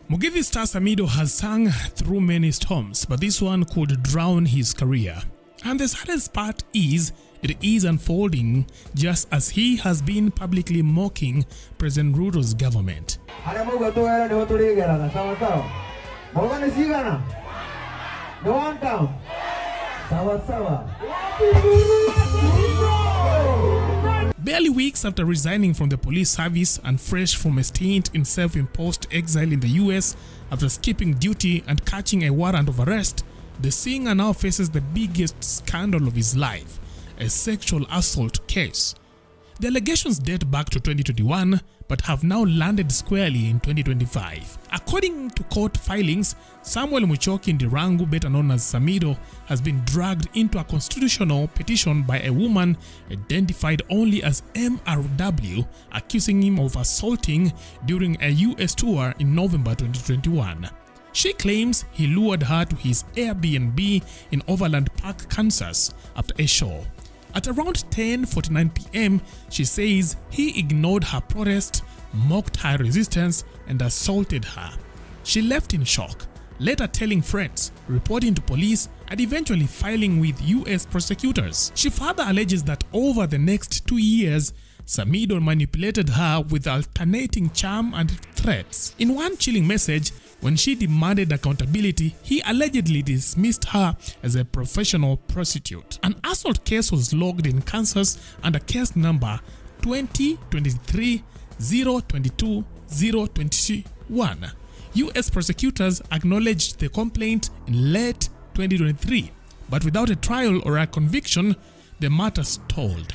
Mugithi star Samidoh has sung through many storms, but this one could drown his career. And the saddest part is, it is unfolding just as he has been publicly mocking President Ruto's government. Barely weeks after resigning from the police service and fresh from a stint in self-imposed exile in the US after skipping duty and catching a warrant of arrest, the singer now faces the biggest scandal of his life, a sexual assault case. The allegations date back to 2021 but have now landed squarely in 2025. According to court filings, Samuel Muchoki Ndirangu, better known as Samidoh, has been dragged into a constitutional petition by a woman identified only as MRW, accusing him of assaulting during a US tour in November 2021. She claims he lured her to his Airbnb in Overland Park, Kansas after a show. At around 10:49 p.m, she says he ignored her protest, mocked her resistance, and assaulted her. She left in shock, later telling friends, reporting to police, and eventually filing with US prosecutors. She further alleges that over the next 2 years, Samidoh manipulated her with alternating charm and threats. In one chilling message, when she demanded accountability, he allegedly dismissed her as a professional prostitute. An assault case was logged in Kansas under case number 2023-022-021. US prosecutors acknowledged the complaint in late 2023, but without a trial or a conviction, the matter stalled.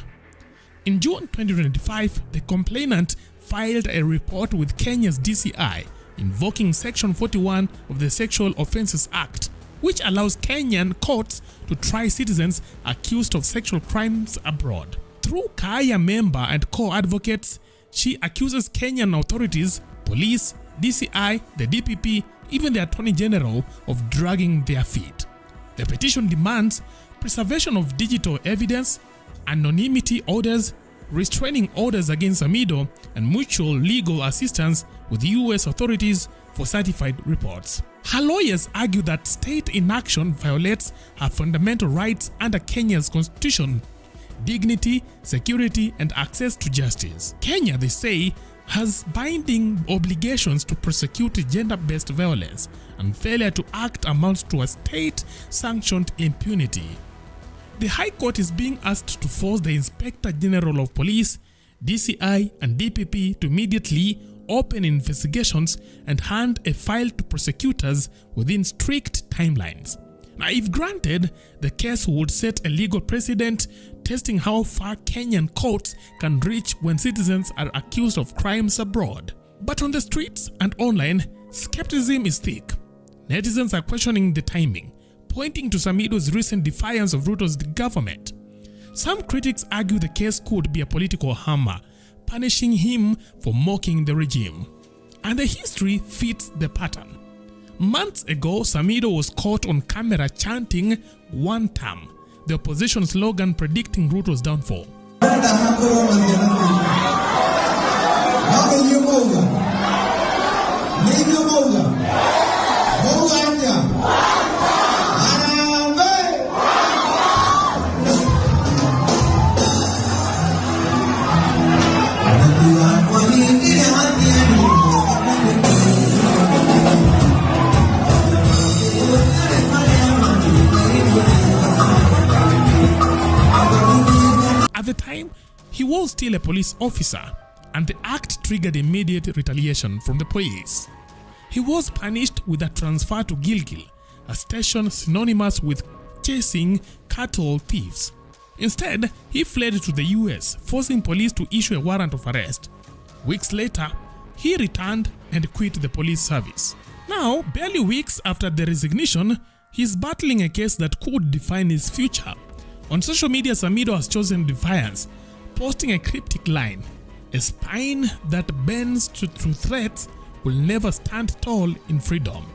In June 2025, the complainant filed a report with Kenya's DCI invoking Section 41 of the Sexual Offences Act, which allows Kenyan courts to try citizens accused of sexual crimes abroad. Through Kaya member and co-advocates, she accuses Kenyan authorities, police, DCI, the DPP, even the Attorney General of dragging their feet. The petition demands preservation of digital evidence, anonymity orders, restraining orders against Samidoh, and mutual legal assistance with US authorities for certified reports. Her lawyers argue that state inaction violates her fundamental rights under Kenya's constitution: dignity, security, and access to justice. Kenya, they say, has binding obligations to prosecute gender-based violence, and failure to act amounts to a state-sanctioned impunity. The High Court is being asked to force the Inspector General of Police, DCI, and DPP to immediately open investigations and hand a file to prosecutors within strict timelines. Now, if granted, the case would set a legal precedent, testing how far Kenyan courts can reach when citizens are accused of crimes abroad. But on the streets and online, skepticism is thick. Netizens are questioning the timing, pointing to Samidoh's recent defiance of Ruto's government. Some critics argue the case could be a political hammer, punishing him for mocking the regime. And the history fits the pattern. Months ago, Samidoh was caught on camera chanting "one term," the opposition slogan predicting Ruto's downfall. At the time, he was still a police officer, and the act triggered immediate retaliation from the police. He was punished with a transfer to Gilgil, a station synonymous with chasing cattle thieves. Instead, he fled to the US, forcing police to issue a warrant of arrest. Weeks later, he returned and quit the police service. Now, barely weeks after the resignation, he is battling a case that could define his future. On social media, Samidoh has chosen defiance, posting a cryptic line: "A spine that bends to threats will never stand tall in freedom."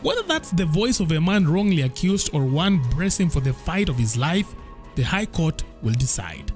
Whether that's the voice of a man wrongly accused or one bracing for the fight of his life, the High Court will decide.